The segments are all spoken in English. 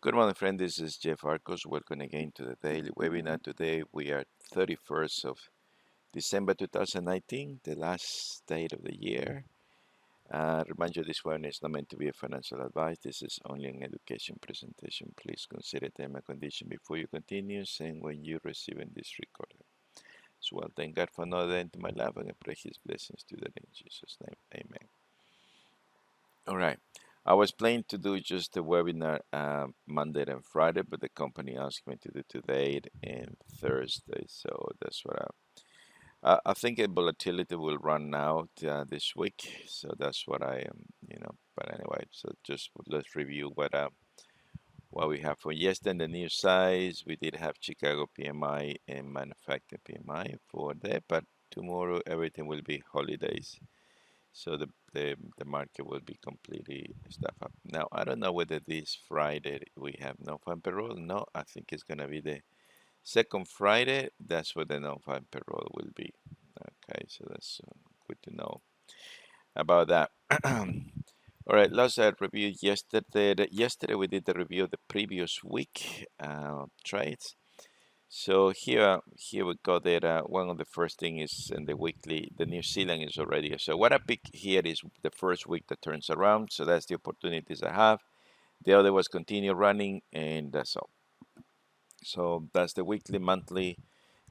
Good morning, friend. This is Jeff Arcos. Welcome again to the daily webinar. Today we are 31st of December 2019, the last date of the year. Remind you, this one is not meant to be a financial advice. This is only an education presentation. Please consider them a condition before you continue, saying when you receive this recording. So, well, thank God for another day into my life, and I pray His blessings to that in Jesus' name. Amen. All right. I was planning to do just the webinar Monday and Friday, but the company asked me to do today and Thursday, so that's what I think the volatility will run out this week, so that's what I am. But anyway, so just let's review what we have for yesterday. The news size, we did have Chicago PMI and manufacturing PMI for that, but tomorrow everything will be holidays. So the market will be completely stuffed up. Now, I don't know whether this Friday we have non-farm payroll. No, I think it's going to be the second Friday. That's where the non-farm payroll will be. Okay, so that's good to know about that. All right, let's review yesterday. Yesterday we did the review of the previous week trades. So here we got that one of the first thing is in the weekly, the New Zealand is already. So what I pick here is the first week that turns around. So that's the opportunities I have. The other was continue running, and that's all. So that's the weekly, monthly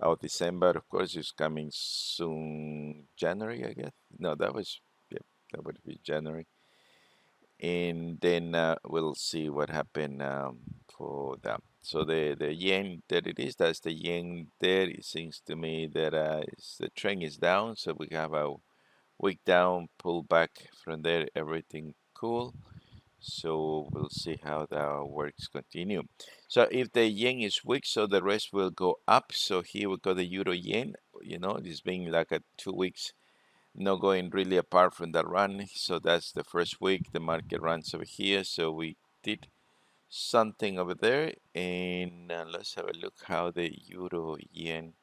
of December. Of course, is coming soon. January, I guess. No, that would be January. And then we'll see what happened for that. So the yen that it is, that's the yen there. It seems to me that the trend is down, so we have a week down, pull back from there, everything cool. So we'll see how that works continue. So if the yen is weak, so the rest will go up. So here we got the euro yen. It's been like a 2 weeks not going really apart from that run. So that's the first week. The market runs over here. So we did something over there. And let's have a look how the euro yen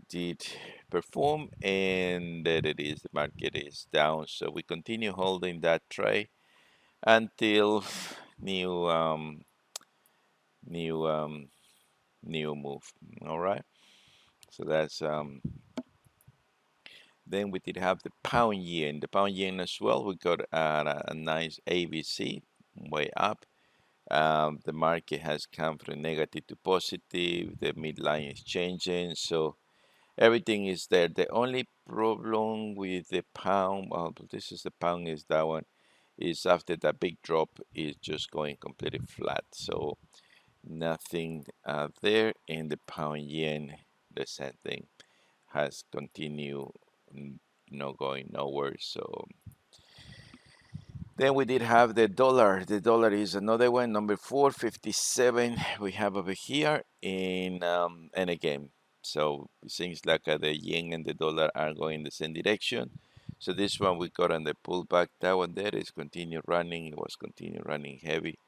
did perform. And there it is. The market is down. So we continue holding that trade until new new new move. All right. So that's Then we did have the pound yen. The pound yen as well. We got a nice ABC way up. The market has come from negative to positive. The midline is changing, so everything is there. The only problem with the pound, well, this is the pound, is that one, is after that big drop is just going completely flat. So nothing there. In the pound yen, the same thing has continued going nowhere. So then we did have the dollar. The dollar is another one, number 457 we have over here. And again, so it seems like the yen and the dollar are going the same direction. So this one we got on the pullback. That one there is continue running. It was continue running heavy.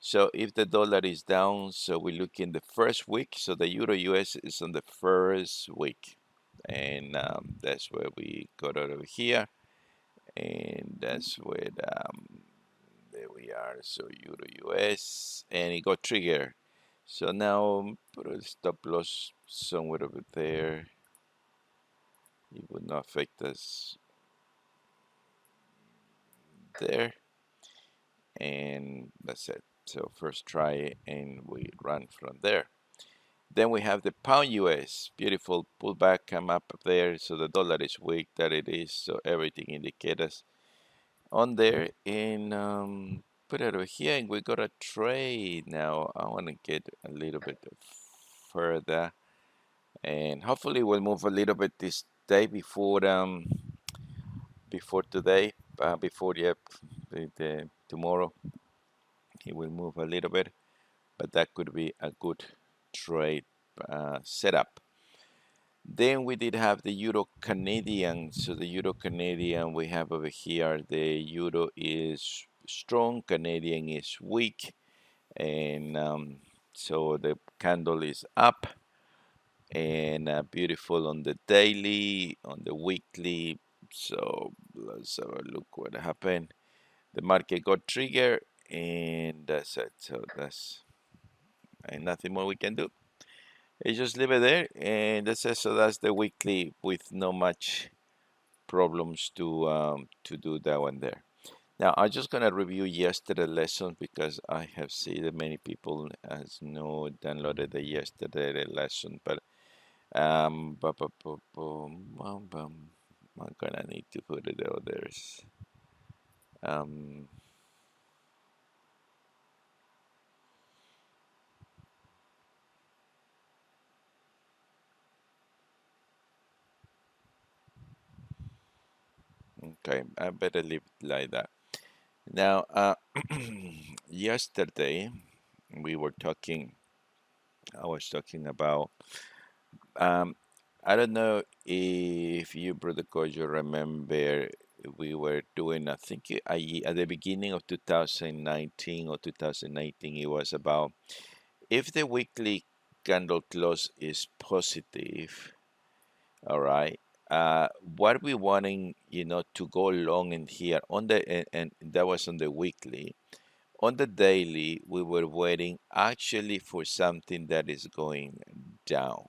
So if the dollar is down, so we look in the first week. So the euro US is on the first week, and that's where we got out of here, and that's where there we are. So euro US, and it got triggered. So now put a stop loss somewhere over there. It would not affect us there, and that's it. So first try, and we run from there. Then we have the pound US, beautiful pullback, come up there. So the dollar is weak, that it is. So everything indicates us on there. And put it over here, and we got a trade now. I want to get a little bit further, and hopefully we'll move a little bit this day before today, before the tomorrow. It will move a little bit, but that could be a good trade setup. Then we did have the Euro Canadian. So the Euro Canadian we have over here. The Euro is strong, Canadian is weak, and so the candle is up, and beautiful on the daily, on the weekly. So let's have a look what happened. The market got triggered, and that's it. So that's and nothing more we can do. You just leave it there, and that's it. So that's the weekly with no much problems to do that one there. Now I'm just gonna review yesterday lesson because I have seen that many people has no downloaded the yesterday lesson, but I'm gonna need to put it out there. Um, okay, I better leave it like that. Now, yesterday we were talking. I was talking about. Um, I don't know if you, brother Kojo, remember we were doing. I think at the beginning of 2019 or 2019, it was about if the weekly candle close is positive. All right. What we wanting, to go long in here on the and that was on the weekly. On the daily, we were waiting actually for something that is going down.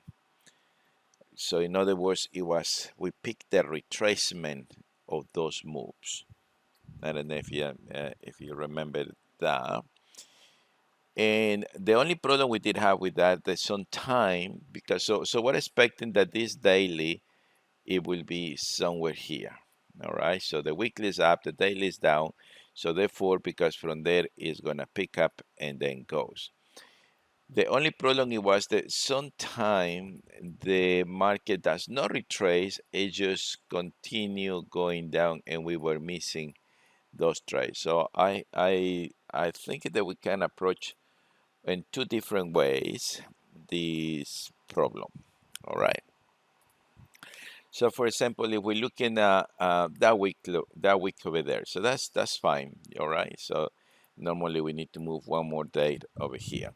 So in other words, it was we picked the retracement of those moves. I don't know if you remember that. And the only problem we did have with that, there's some time because so we're expecting that this daily it will be somewhere here. All right. So the weekly is up, the daily is down. So therefore, because from there it's gonna pick up and then goes. The only problem it was that sometime the market does not retrace, it just continue going down and we were missing those trades. So I think that we can approach in two different ways this problem. All right. So for example, if we're looking at that week over there, so that's fine. All right. So normally we need to move one more date over here.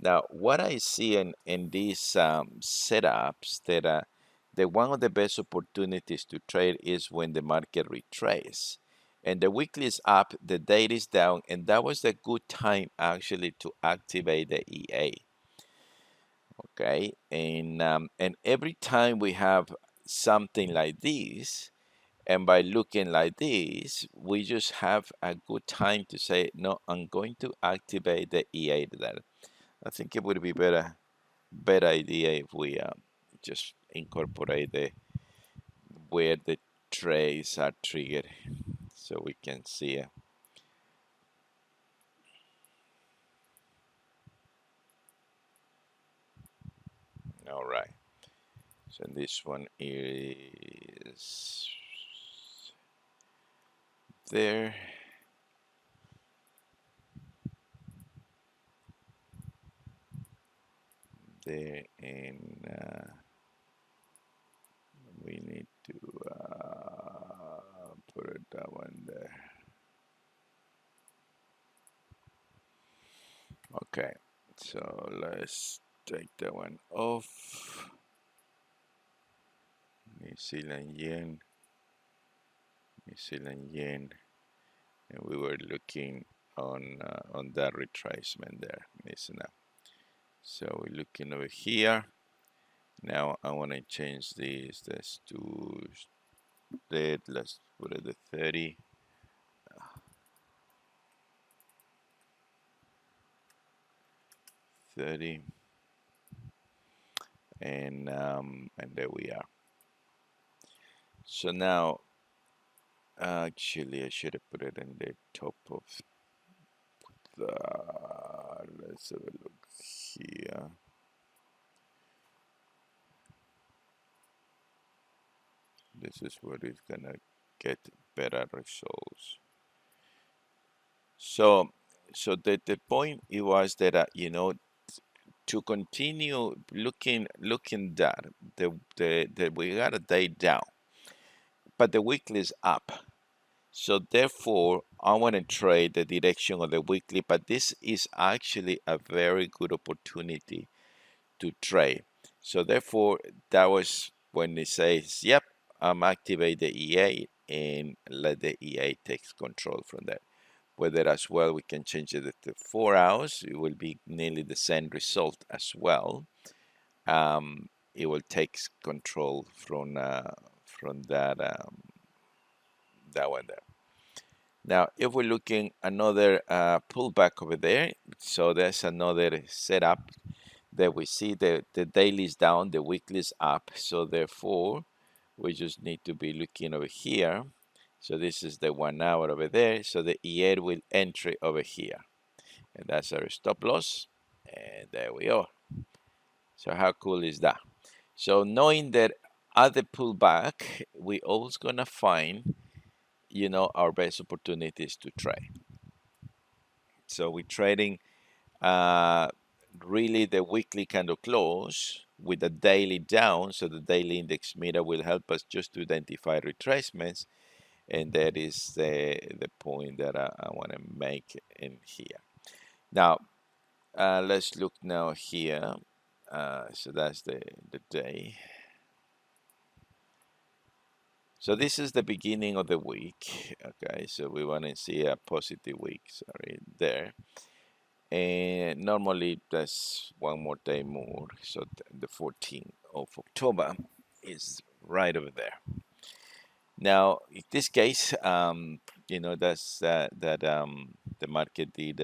Now, what I see in these setups that the one of the best opportunities to trade is when the market retrace. And the weekly is up, the date is down, and that was a good time actually to activate the EA. Okay, and every time we have something like this, and by looking like this, we just have a good time to say, no, I'm going to activate the EA there. I think it would be better idea if we just incorporate the where the trays are triggered so we can see it. All right. So this one is there, there, and we need to put that one there. Okay. So let's take that one off. New Zealand yen, New Zealand yen, and we were looking on that retracement there. Listen up. So we're looking over here. Now I want to change this to that. Let's put it at 30. 30, and there we are. So now actually I should have put it in the top of the. Let's have a look here. This is where it's gonna get better results. So, so the point it was that to continue looking that the we got a day down, but the weekly is up. So therefore, I want to trade the direction of the weekly, but this is actually a very good opportunity to trade. So therefore, that was when it says, "Yep, I'm activate the EA and let the EA takes control from there." whether as well we can change it to 4 hours. It will be nearly the same result as well. It will take control from that one there. Now, if we're looking another pullback over there, so there's another setup that we see the daily is down, the weekly is up. So therefore, we just need to be looking over here. So this is the 1 hour over there. So the EA will enter over here. And that's our stop loss. And there we are. So how cool is that? So knowing that at the pullback, we always gonna find, our best opportunities to trade. So we're trading really the weekly candle close with the daily down. So the daily index meter will help us just to identify retracements. And that is the point that I want to make in here. Now, let's look now here. So that's the day. So this is the beginning of the week. Okay, so we want to see a positive week, sorry, there. And normally that's one more day more. So the 14th of October is right over there. Now, in this case, that's that the market did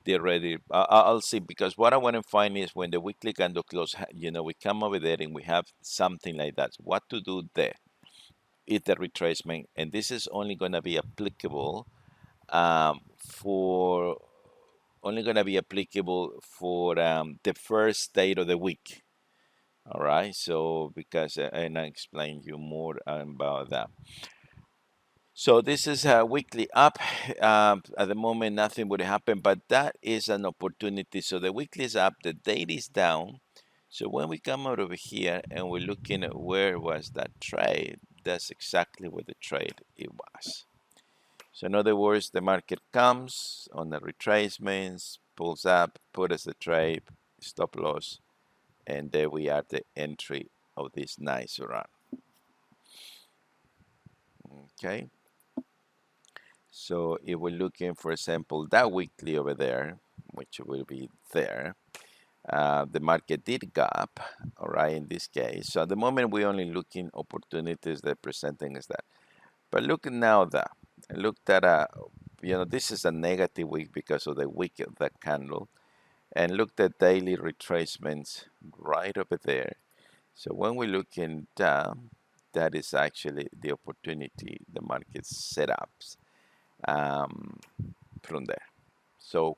already. I'll see, because what I want to find is when the weekly candle close, we come over there and we have something like that. What to do there? Is the retracement, and this is only going to be applicable for the first day of the week. All right, so because and I explain you more about that. So this is a weekly up. At the moment, nothing would happen, but that is an opportunity. So the weekly is up, the date is down. So when we come out over here and we're looking at where was that trade, that's exactly where the trade it was. So in other words, the market comes on the retracements, pulls up, put us the trade, stop loss, and there we are, the entry of this nice run. Okay. So if we're looking, for example, that weekly over there, which will be there, the market did gap, all right, in this case. So at the moment, we're only looking opportunities that presenting us that. But look now that, look that, this is a negative week because of the wick of that candle. And look at daily retracements right over there. So when we're looking down, that is actually the opportunity the market setups from there. So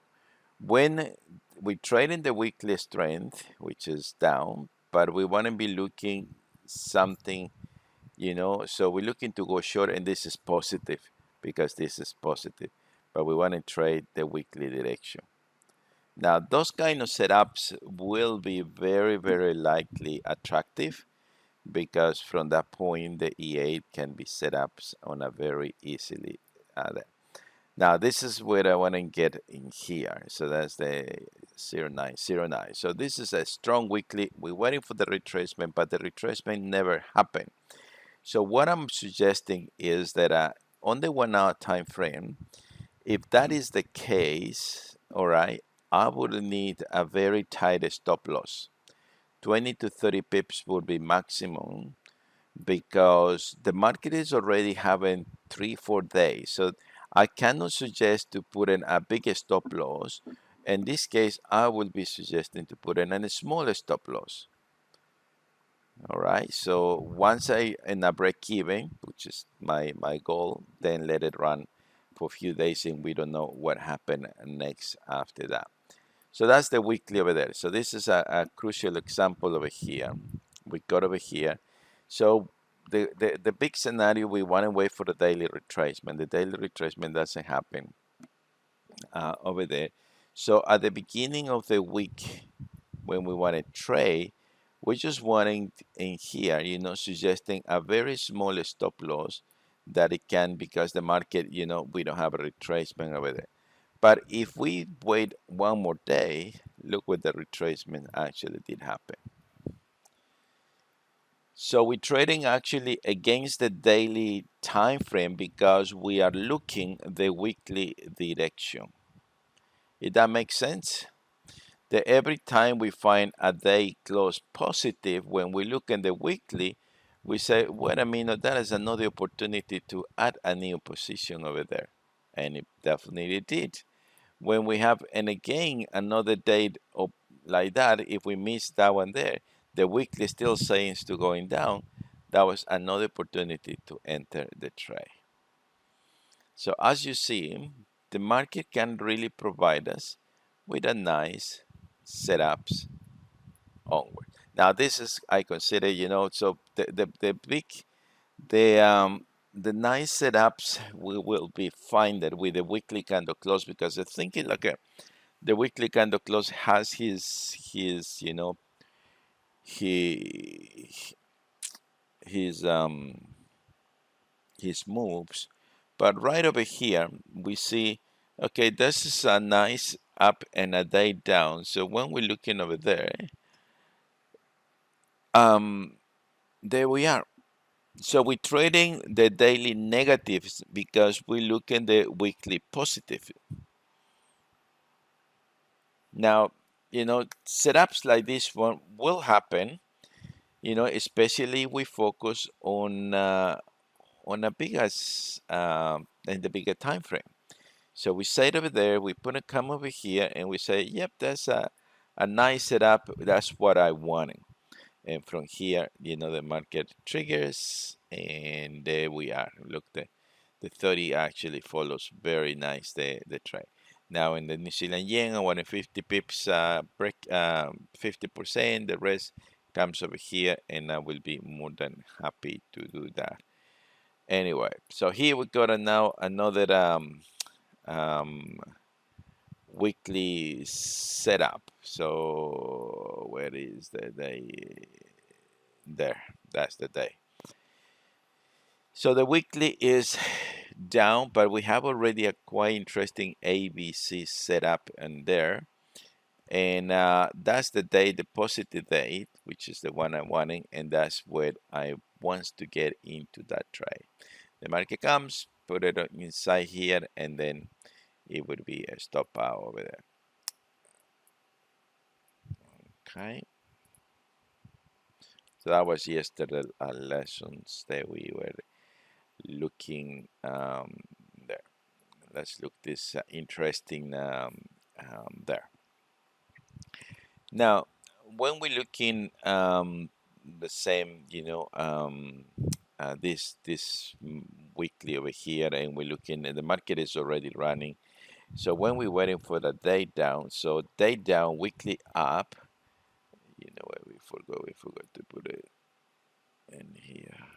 when we trade in the weekly strength, which is down, but we want to be looking something, so we're looking to go short, and this is positive because this is positive, but we want to trade the weekly direction. Now, those kind of setups will be very, very likely attractive, because from that point, the E8 can be set up on a very easily. Now, this is where I want to get in here. So that's the 0909. So this is a strong weekly. We're waiting for the retracement, but the retracement never happened. So what I'm suggesting is that on the 1 hour time frame, if that is the case, all right, I would need a very tight stop loss. 20 to 30 pips would be maximum, because the market is already having 3-4 days. So I cannot suggest to put in a bigger stop loss. In this case, I would be suggesting to put in a smaller stop loss. All right, so once I in a break even, which is my goal, then let it run for a few days, and we don't know what happened next after that. So that's the weekly over there. So this is a crucial example over here. We got over here. So the big scenario, we want to wait for the daily retracement. The daily retracement doesn't happen over there. So at the beginning of the week, when we want to trade, we're just wanting in here, suggesting a very small stop loss that it can, because the market, we don't have a retracement over there. But if we wait one more day, look what the retracement actually did happen. So we're trading actually against the daily time frame because we are looking the weekly direction. If that makes sense? That every time we find a day close positive, when we look in the weekly, we say, wait a minute, that is another opportunity to add a new position over there. And it definitely did. When we have, and again, another day of, like that, if we miss that one there, the weekly still seems to going down, that was another opportunity to enter the trade. So as you see, the market can really provide us with a nice setups onward. Now this is, I consider, so the big, the nice setups we will be finded with the weekly candle close, because I think it like the weekly candle close has his he his his moves. But right over here we see, okay, this is a nice up and a day down. So when we're looking over there, um there we are. So we're trading the daily negatives because we look in the weekly positive. Now, setups like this one will happen, especially we focus on a bigger in the bigger time frame. So we say it over there, we put a come over here, and we say, yep, that's a nice setup. That's what I wanted. And from here, the market triggers, and there we are. Look, the 30 actually follows very nice the trend. Now in the New Zealand yen, I want 50 pips break 50%. The rest comes over here, and I will be more than happy to do that. Anyway, so here we got now another um, weekly setup. So where is the day? There, that's the day. So the weekly is down, but we have already a quite interesting ABC setup in there. And that's the day, the positive date, which is the one I'm wanting, and that's where I wants to get into that trade. The market comes, put it inside here, and then it would be a stop out over there. Okay. So that was yesterday lessons that we were looking there. Let's look this interesting there. Now, when we're looking the same, this weekly over here, and we're looking, and the market is already running. So when we're waiting for the day down, so day down, weekly up, what we forgot to put it in here.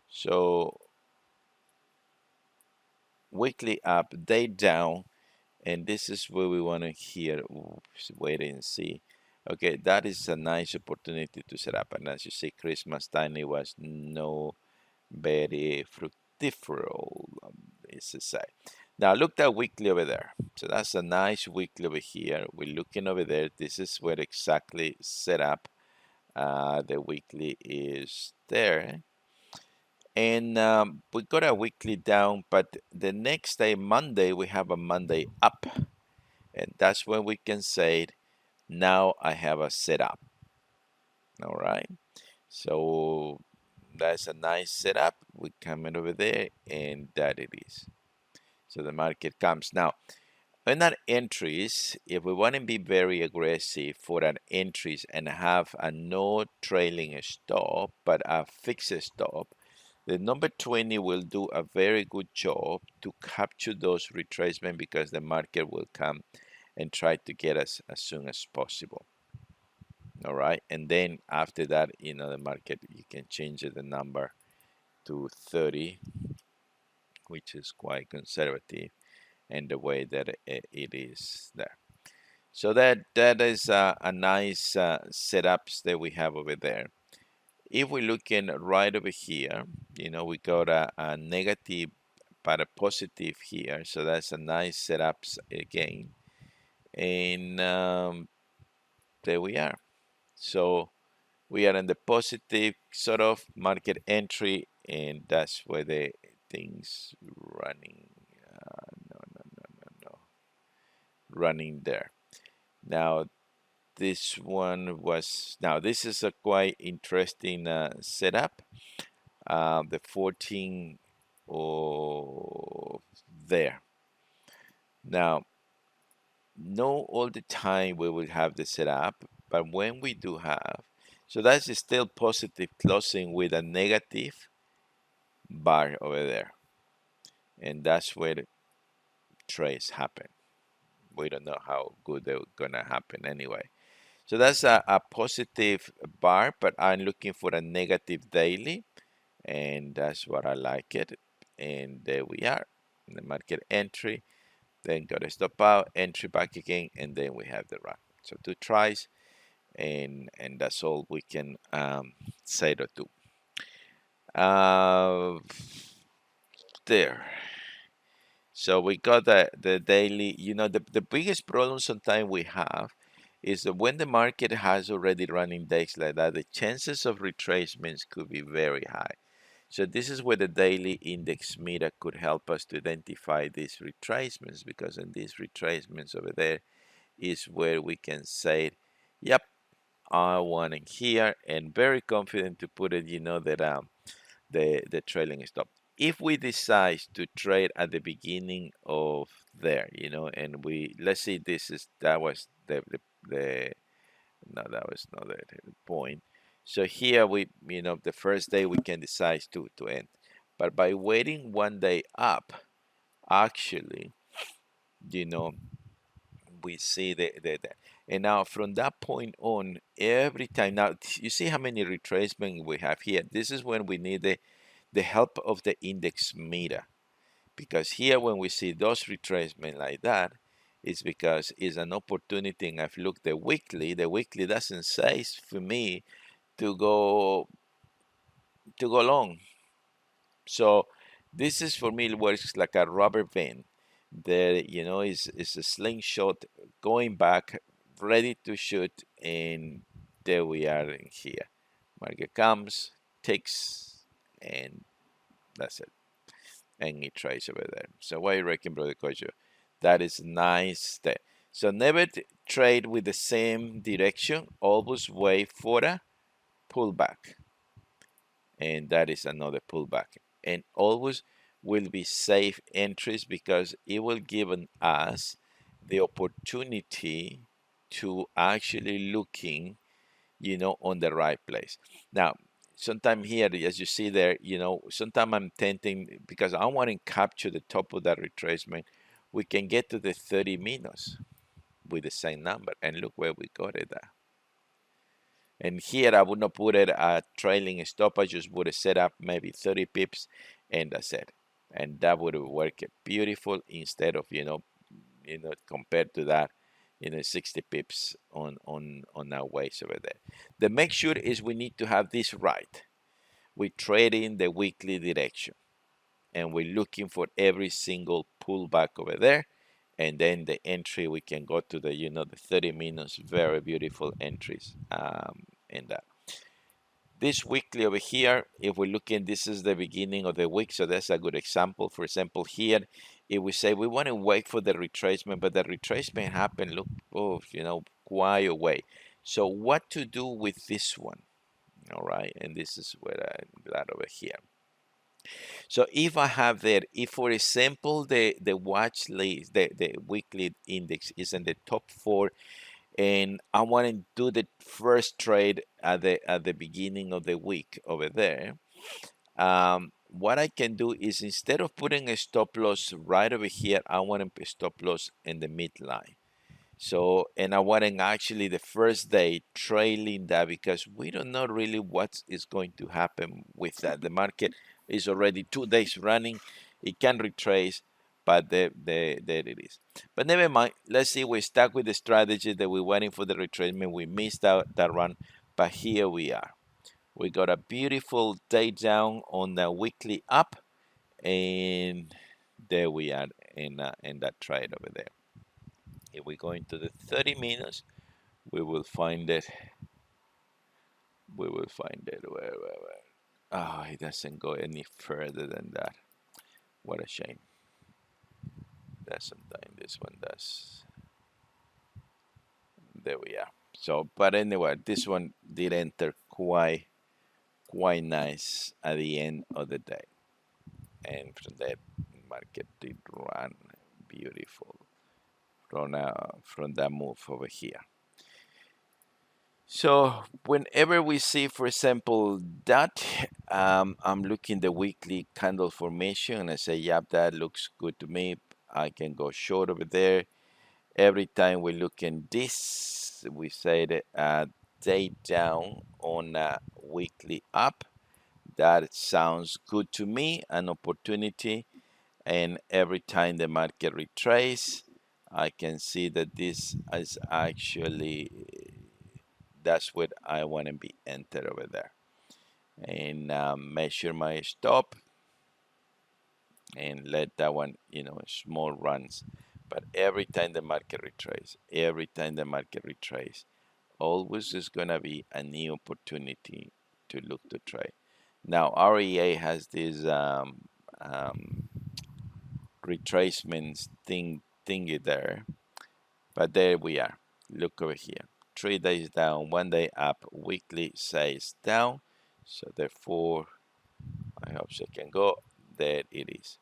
So weekly up, day down, and this is where we want to hear. Oops, wait and see. Okay, that is a nice opportunity to set up, and as you see, Christmas time it was no very fructiferal, is to say. Now look that weekly over there. So that's a nice weekly over here. We're looking over there. This is where exactly set up. The weekly is there. And we got a weekly down, but the next day, Monday, we have a Monday up. And that's when we can say, now I have a setup. All right. So that's a nice setup. We come in over there, and that it is. So the market comes. Now, in our entries, if we want to be very aggressive for our entries and have a no trailing stop, but a fixed stop, the number 20 will do a very good job to capture those retracement, because the market will come and try to get us as soon as possible. All right. And then after that, the market, you can change the number to 30, which is quite conservative, and the way that it is there. So that is a nice setups that we have over there. If we're looking right over here, we got a negative but a positive here. So that's a nice setups again. and there we are. So we are in the positive sort of market entry, and that's where the things running. No, no, no, no, no, running there. Now this one was, now this is a quite interesting setup. The 14 of there. Now, no all the time we will have the setup, but when we do have, so that's still positive closing with a negative bar over there. And that's where trades happen. We don't know how good they're gonna happen anyway. So that's a positive bar, but I'm looking for a negative daily, and that's what I like it. And there we are, in the market entry, then got to stop out, entry back again, and then we have the run. So two tries, and that's all we can say to do. There. So we got the daily, the biggest problem sometimes we have is that when the market has already running days like that, the chances of retracements could be very high. So this is where the daily index meter could help us to identify these retracements, because in these retracements over there is where we can say, yep, I want it here, and very confident to put it, that the trailing stop. If we decide to trade at the beginning of there, and let's say that was the no, that was not the point. So here the first day we can decide to end, but by waiting one day up, actually, you know, we see the and now from that point on, every time, now you see how many retracement we have here. This is when we need the help of the index meter, because here when we see those retracement like that, it's because it's an opportunity. And I've looked the weekly doesn't say for me to go long. So this is, for me, it works like a rubber band. There, is a slingshot going back, ready to shoot, and there we are in here. Market comes, takes, and that's it. And it tries over there. So what do you reckon, brother Kojo? That is nice. So never trade with the same direction. Always wait for a pullback, and that is another pullback. And always will be safe entries, because it will give us the opportunity to actually looking, on the right place. Now, sometime here, as you see there, sometime I'm tenting, because I want to capture the top of that retracement. We can get to the 30 minutes with the same number, and look where we got it at. And here I would not put it a trailing stop. I just would have set up maybe 30 pips, and that's it. And that would have worked beautiful, instead of, compared to that, 60 pips on our ways over there. The make sure is we need to have this right. We trade in the weekly direction, and we're looking for every single pullback over there. And then the entry, we can go to the, the 30 minutes, very beautiful entries in that. This weekly over here, if we're looking, this is the beginning of the week, so that's a good example. For example, here, if we say we want to wait for the retracement, but the retracement happened, look, oh, quite away. So what to do with this one? All right, and this is where I'm glad over here. So if I have there, if for example the watch list, the weekly index is in the top 4, and I want to do the first trade at the beginning of the week over there, what I can do is, instead of putting a stop loss right over here, I want to put stop loss in the midline. So, and I want to actually the first day trailing that, because we don't know really what is going to happen with that. The market is already 2 days running. It can retrace, but there it is. But never mind. Let's see. We're stuck with the strategy that we're waiting for the retracement. We missed out that run, but here we are. We got a beautiful day down on the weekly up, and there we are in that trade over there. If we go into the 30 minutes, we will find it. We will find it. Where? Oh, it doesn't go any further than that. What a shame. That sometimes this one does. There we are. So, but anyway, this one did enter quite nice at the end of the day, and from that market did run beautiful from that move over here. So whenever we see, for example, that, I'm looking the weekly candle formation and I say, yep, that looks good to me. I can go short over there. Every time we look in this, we say that day down on a weekly up. That sounds good to me, an opportunity. And every time the market retrace, I can see that this is actually, that's what I want to be entered over there. And measure my stop and let that one, small runs. But every time the market retrace, always is going to be a new opportunity to look to trade. Now, REA has this retracements thingy there, but there we are. Look over here. 3 days down, 1 day up, weekly says down. So therefore, I hope I can go. There it is.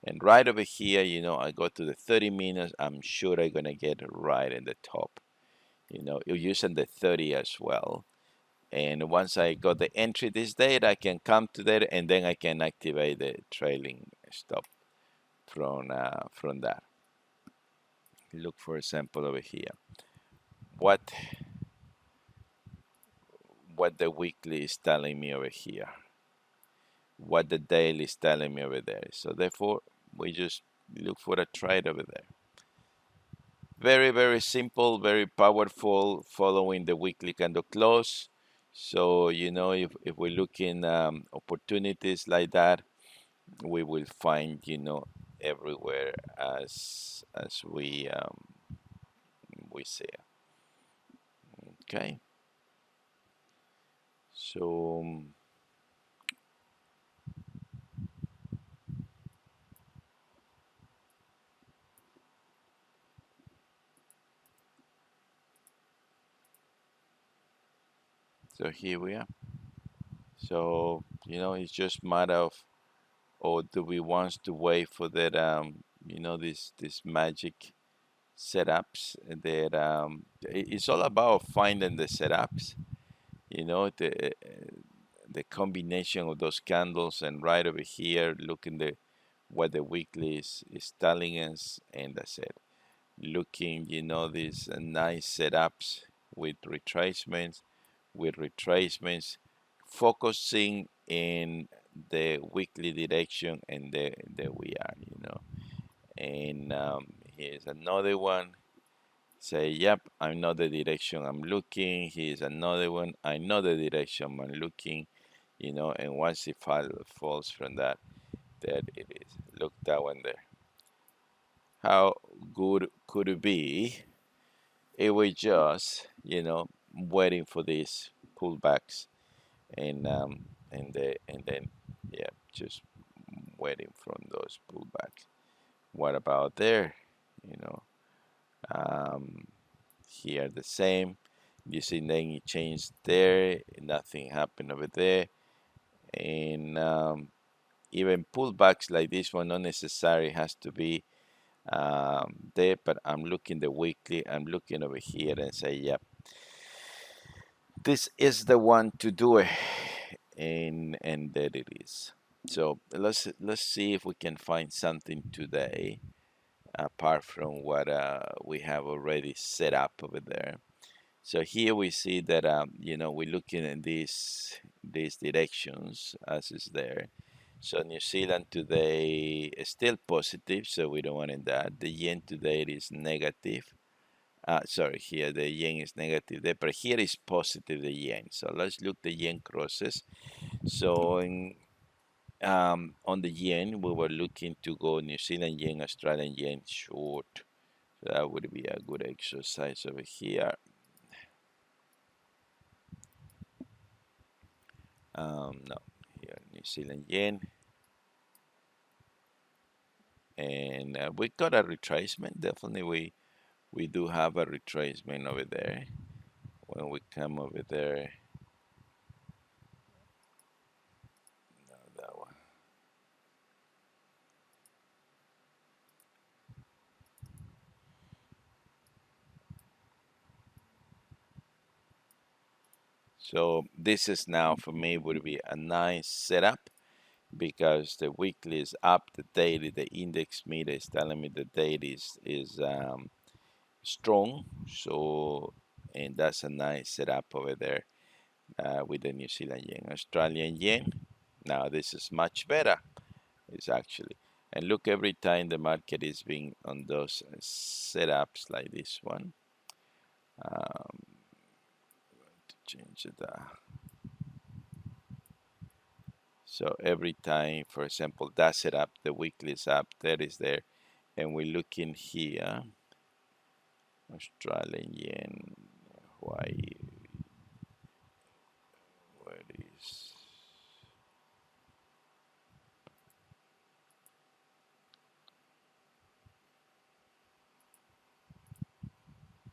And right over here, I go to the 30 minutes. I'm sure I'm gonna get right in the top. You're using the 30 as well. And once I got the entry this date, I can come to there and then I can activate the trailing stop from that. Look for example over here. What the weekly is telling me over here. What the daily is telling me over there. So therefore, we just look for a trade over there. Very, very simple, very powerful, following the weekly candle close. So, if we look in opportunities like that, we will find, everywhere as we see it. Okay. So, so here we are. So, it's just matter of, or do we want to wait for that, this magic setups that, it's all about finding the setups, the combination of those candles, and right over here, looking what the weekly is telling us, and that's it. Looking, these nice setups with retracements, focusing in the weekly direction, and there we are, and here's another one. Say, yep, I know the direction I'm looking. Here's another one. I know the direction I'm looking, and once it falls from that, there it is. Look, that one there. How good could it be if we just, waiting for these pullbacks, and then yeah, just waiting from those pullbacks. What about there? You know, um, here the same. You see, then it changed there. Nothing happened over there, and even pullbacks like this one, not necessarily has to be there. But I'm looking the weekly. I'm looking over here and say, yep, this is the one to do it, and there it is. So let's see if we can find something today apart from what we have already set up over there. So here we see that we're looking at these directions as is there. So New Zealand today is still positive, so we don't want in that. The yen today is negative. Sorry, here the yen is negative there, but here is positive the yen. So let's look the yen crosses. So on the yen, we were looking to go New Zealand yen, Australian yen short So that would be a good exercise over here. No, here New Zealand yen, and we got a retracement. Definitely, we do have a retracement over there. When we come over there, no, that one. So this is now for me would be a nice setup because the weekly is up, the daily, the index meter is telling me the daily is strong. So and that's a nice setup over there with the New Zealand yen, Australian yen. Now this is much better. It's actually, and look every time the market is being on those setups like this one. Um, to change it. So every time, for example, that setup, the weekly is up, that is there, and we look in here, Australian yen, Hawaii, where is,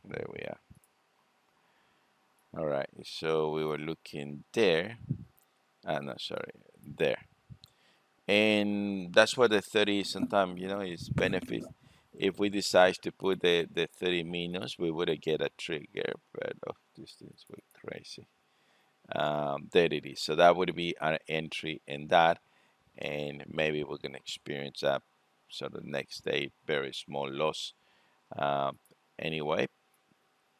there we are. All right, so we were looking there, no, sorry, there. And that's where the 30 sometimes, is benefit. If we decide to put the 30 minutes, we would get a trigger, but oh, this thing's way crazy. There it is. So that would be our entry in that, and maybe we're gonna experience that sort of next day very small loss um, anyway,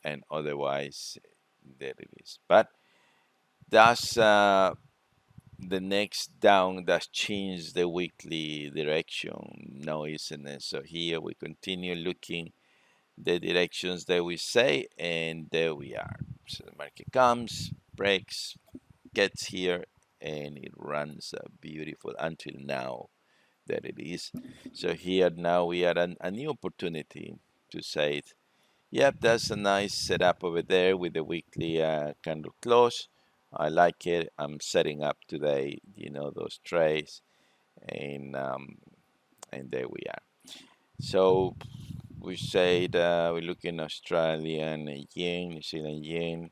and otherwise there it is. But that's the next down that changed the weekly direction. No, isn't it? So here we continue looking the directions that we say, and there we are. So the market comes, breaks, gets here, and it runs beautiful until now that it is. So here now we are a new opportunity to say it. Yep, that's a nice setup over there with the weekly candle close. I like it. I'm setting up today, those trays, and there we are. So we said we're looking Australian yen, New Zealand yen,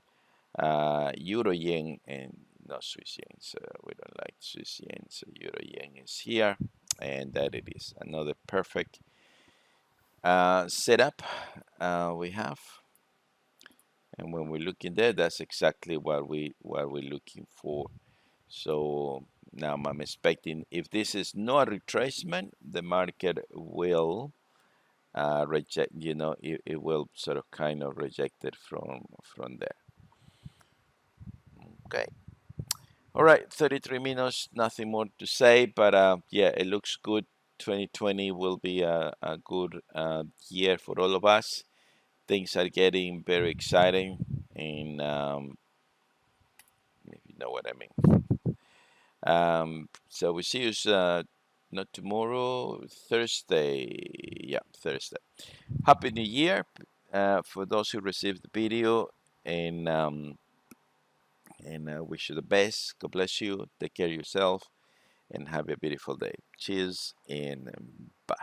Euro yen, and not Swiss yen. So we don't like Swiss yen. So Euro yen is here, and that it is another perfect setup we have. And when we look in there, that's exactly what we're looking for. So now I'm expecting if this is not a retracement, the market will reject. It will sort of kind of reject it from there. Okay. All right, 33 minutes, nothing more to say, but yeah, it looks good. 2020 will be a good year for all of us. Things are getting very exciting, and if you know what I mean. So we see you not tomorrow, Thursday. Yeah, Thursday. Happy New Year for those who received the video, and wish you the best. God bless you. Take care of yourself and have a beautiful day. Cheers and bye.